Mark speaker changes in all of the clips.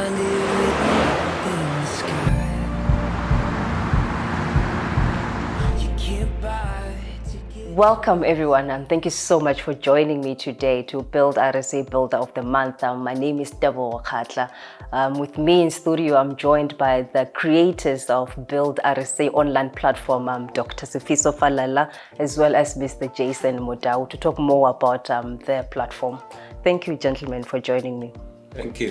Speaker 1: find it written in the sky. You can't buy tickets.
Speaker 2: Welcome everyone, and thank you so much for joining me today to BuildRSA Builder of the Month. My name is Tebo Wakatla. With me in studio, I'm joined by the creators of BuildRSA online platform, Dr. Sifiso Falala, as well as Mr. Jason Modau, to talk more about their platform. Thank you, gentlemen, for joining me.
Speaker 3: Thank you.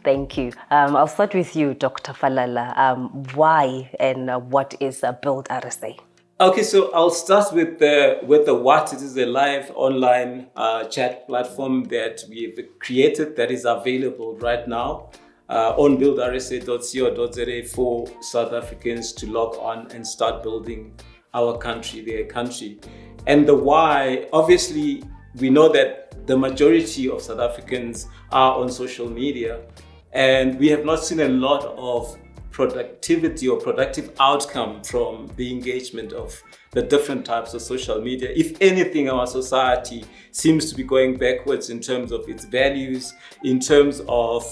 Speaker 2: Thank you. I'll start with you, Dr. Falala. Why and what is BuildRSA?
Speaker 3: Okay, so I'll start with the what. It is a live online chat platform that we've created that is available right now on buildrsa.co.za for South Africans to log on and start building our country, their country. And the why, obviously, we know that the majority of South Africans are on social media, and we have not seen a lot of productivity or productive outcome from the engagement of the different types of social media. If anything, our society seems to be going backwards in terms of its values, in terms of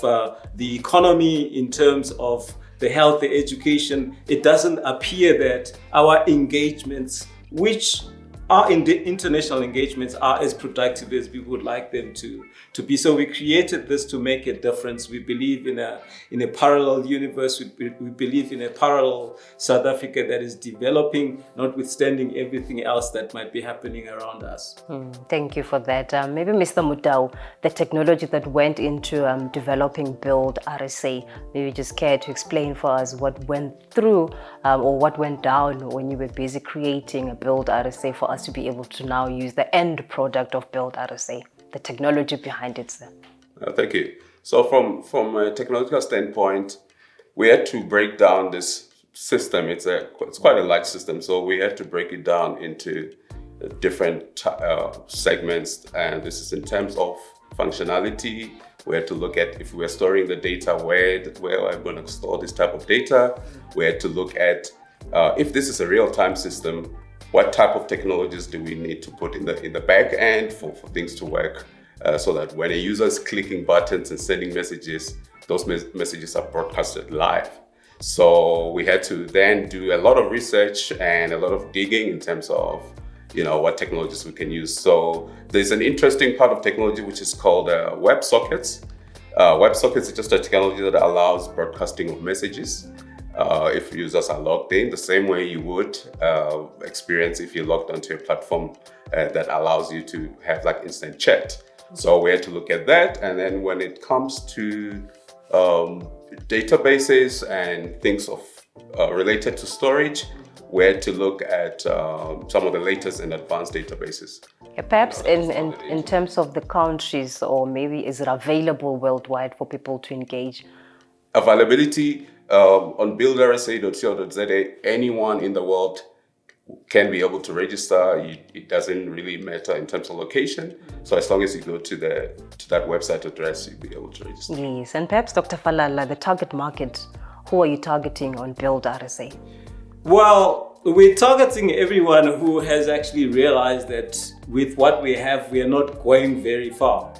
Speaker 3: the economy, in terms of the health, the education. It doesn't appear that our engagements, which are in the international engagements, are as productive as we would like them to be. So we created this to make a difference. We believe in a parallel universe. We believe in a parallel South Africa that is developing, notwithstanding everything else that might be happening around us.
Speaker 2: Thank you for that. Maybe Mr. Mudau, the technology that went into developing BuildRSA, maybe just care to explain for us what went through or what went down when you were busy creating a BuildRSA for us to be able to now use the end product of BuildRSA, the technology behind it, sir.
Speaker 4: Thank you. So from a technological standpoint, we had to break down this system. It's quite a large system, so we had to break it down into different segments, and this is in terms of functionality. We had to look at, if we're storing the data, where I'm going to store this type of data. We had to look at if this is a real-time system, what type of technologies do we need to put in the back end for things to work, so that when a user is clicking buttons and sending messages, those messages are broadcasted live. So we had to then do a lot of research and a lot of digging in terms of what technologies we can use. So there's an interesting part of technology which is called WebSockets. WebSockets is just a technology that allows broadcasting of messages. If users are logged in, the same way you would experience if you logged onto a platform that allows you to have like instant chat. So we had to look at that. And then when it comes to databases and things related to storage, we had to look at some of the latest and advanced databases.
Speaker 2: Perhaps in terms of the countries, or maybe is it available worldwide for people to engage?
Speaker 4: Availability on buildrsa.co.za, anyone in the world can be able to register. It doesn't really matter in terms of location. So as long as you go to that website address, you'll be able to register.
Speaker 2: Yes, and perhaps Dr. Falala, the target market, who are you targeting on BuildRSA?
Speaker 3: Well, we're targeting everyone who has actually realized that with what we have, we are not going very far.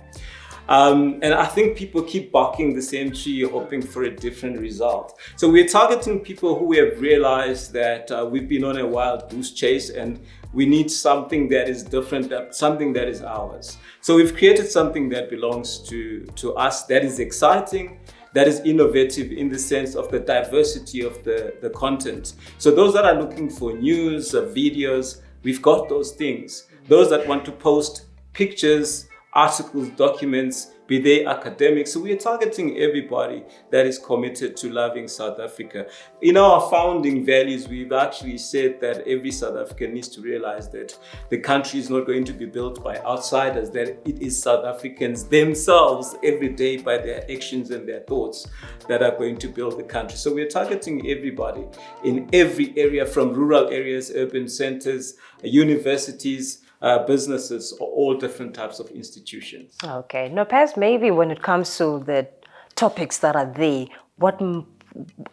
Speaker 3: And I think people keep barking the same tree, hoping for a different result. So we're targeting people who have realized that we've been on a wild goose chase and we need something that is different, something that is ours. So we've created something that belongs to us, that is exciting, that is innovative in the sense of the diversity of the content. So those that are looking for news, videos, we've got those things. Those that want to post pictures, articles, documents, be they academics. So we are targeting everybody that is committed to loving South Africa. In our founding values, we've actually said that every South African needs to realize that the country is not going to be built by outsiders, that it is South Africans themselves every day by their actions and their thoughts that are going to build the country. So we're targeting everybody in every area, from rural areas, urban centers, universities, businesses, or all different types of institutions.
Speaker 2: Okay. Now, perhaps maybe when it comes to the topics that are there, what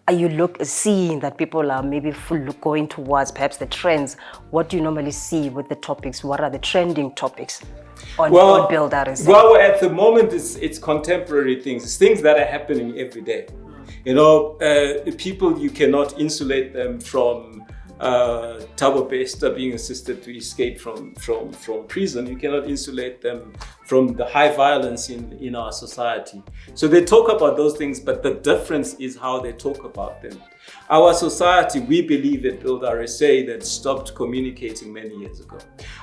Speaker 2: are you seeing that people are maybe going towards, perhaps the trends? What do you normally see with the topics? What are the trending topics? on Build RSA?
Speaker 3: Well, at the moment, it's contemporary things. It's things that are happening every day. You know, people, you cannot insulate them from Thabo Bester being assisted to escape from prison. You cannot insulate them from the high violence in our society. So they talk about those things, but the difference is how they talk about them. Our society, we believe at BuildRSA, that stopped communicating many years ago.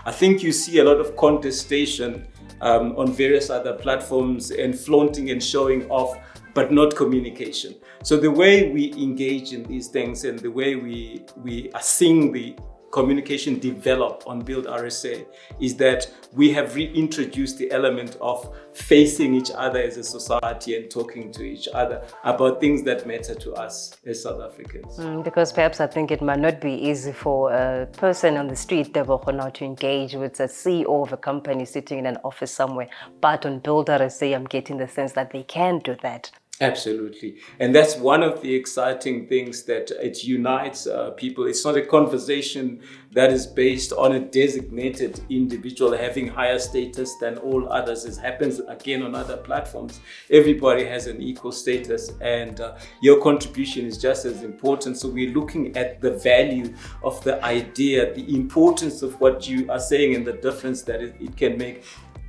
Speaker 3: I think you see a lot of contestation on various other platforms and flaunting and showing off, but not communication. So the way we engage in these things and the way we are seeing the communication develop on BuildRSA is that we have reintroduced the element of facing each other as a society and talking to each other about things that matter to us as South Africans.
Speaker 2: Because perhaps I think it might not be easy for a person on the street to engage with a CEO of a company sitting in an office somewhere, but on BuildRSA I'm getting the sense that they can do that.
Speaker 3: Absolutely. And that's one of the exciting things, that it unites people. It's not a conversation that is based on a designated individual having higher status than all others. It happens again on other platforms. Everybody has an equal status, and your contribution is just as important. So we're looking at the value of the idea, the importance of what you are saying and the difference that it can make,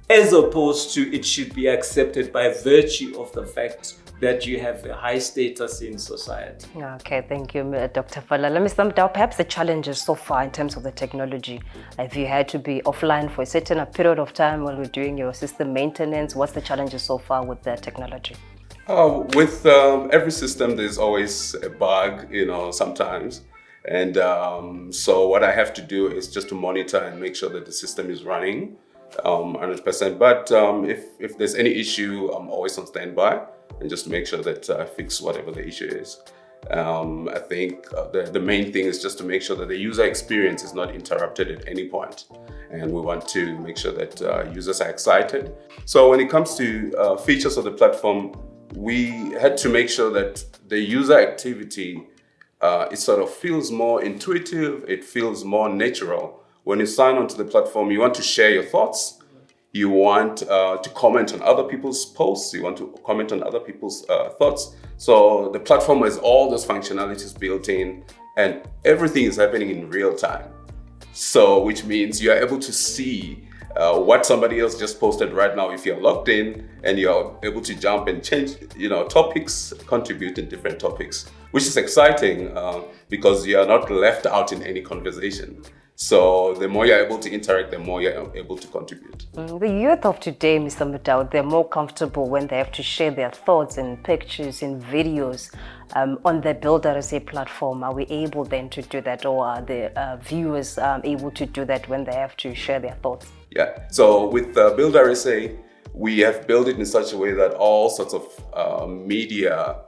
Speaker 3: as opposed to it should be accepted by virtue of the fact that you have a high status in society.
Speaker 2: Okay, thank you, Dr. Falala. Mr. Mdao, perhaps the challenges so far in terms of the technology. Have you had to be offline for a certain period of time while you're doing your system maintenance? What's the challenges so far with the technology?
Speaker 4: With every system, there's always a bug, sometimes. And so what I have to do is just to monitor and make sure that the system is running 100%. But if there's any issue, I'm always on standby, and just to make sure that I fix whatever the issue is. I think the main thing is just to make sure that the user experience is not interrupted at any point. And we want to make sure that users are excited. So when it comes to features of the platform, we had to make sure that the user activity, it sort of feels more intuitive, it feels more natural. When you sign onto the platform, you want to share your thoughts. You want to comment on other people's posts. You want to comment on other people's thoughts. So the platform has all those functionalities built in, and everything is happening in real time. So which means you are able to see what somebody else just posted right now if you're logged in, and you're able to jump and change topics, contribute in different topics, which is exciting because you are not left out in any conversation. So the more you're able to interact, the more you're able to contribute.
Speaker 2: The youth of today, Mr. Mdao, they're more comfortable when they have to share their thoughts in pictures, in videos on the BuildRSA platform. Are we able then to do that, or are the viewers able to do that when they have to share their thoughts?
Speaker 4: Yeah, so with BuildRSA, we have built it in such a way that all sorts of media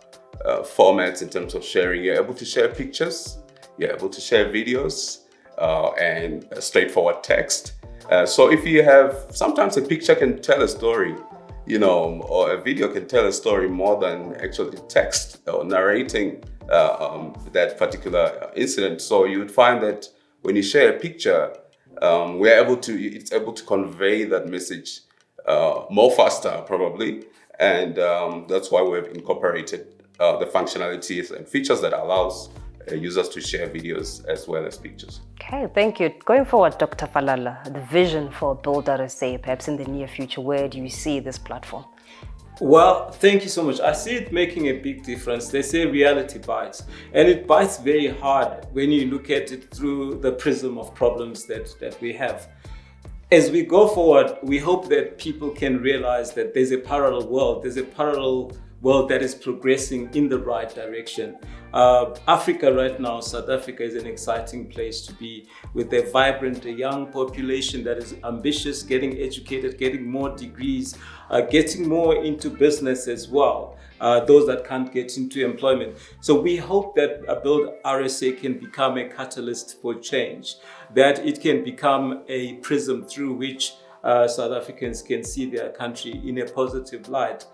Speaker 4: formats in terms of sharing, you're able to share pictures, you're able to share videos, and straightforward text. So if you have, sometimes a picture can tell a story, or a video can tell a story more than actually text or narrating that particular incident. So you would find that when you share a picture, it's able to convey that message more faster probably. And that's why we've incorporated the functionalities and features that allows users to share videos as well as pictures.
Speaker 2: Okay, thank you. Going forward, Dr. Falala, the vision for BuildRSA, perhaps in the near future, where do you see this platform?
Speaker 3: Well, thank you so much. I see it making a big difference. They say reality bites, and it bites very hard when you look at it through the prism of problems that we have. As we go forward, we hope that people can realize that there's a parallel world. There's a parallel world that is progressing in the right direction. Africa right now, South Africa, is an exciting place to be, with a vibrant, young population that is ambitious, getting educated, getting more degrees, getting more into business as well, those that can't get into employment. So we hope that BuildRSA can become a catalyst for change, that it can become a prism through which South Africans can see their country in a positive light,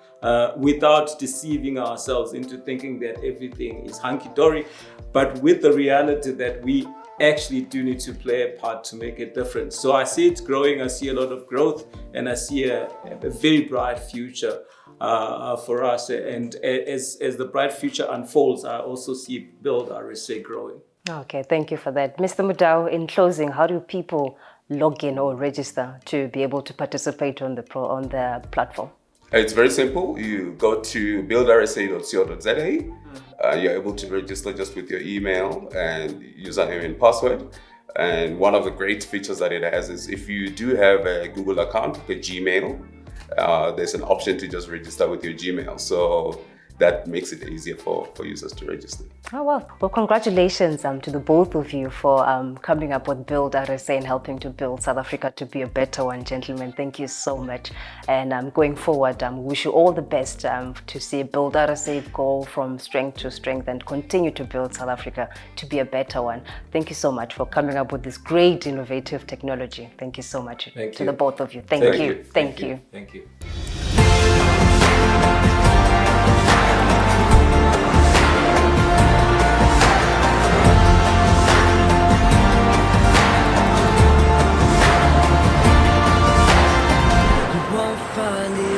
Speaker 3: without deceiving ourselves into thinking that everything is hunky-dory, but with the reality that we actually do need to play a part to make a difference. So I see it growing, I see a lot of growth, and I see a very bright future for us. And as the bright future unfolds, I also see BuildRSA growing.
Speaker 2: Okay, thank you for that. Mr. Mudau, in closing, how do people log in or register to be able to participate on the platform?
Speaker 4: It's very simple. You go to buildrsa.co.za. You're able to register just with your email and username and password. And one of the great features that it has is if you do have a Google account, a Gmail, there's an option to just register with your Gmail. So that makes it easier for users to register.
Speaker 2: Oh, well, congratulations to the both of you for coming up with BuildRSA and helping to build South Africa to be a better one, gentlemen. Thank you so much. And going forward, wish you all the best to see BuildRSA go from strength to strength and continue to build South Africa to be a better one. Thank you so much for coming up with this great innovative technology. Thank you so much to the both of you. Thank you. Thank you.
Speaker 3: Thank you.
Speaker 1: You won't find it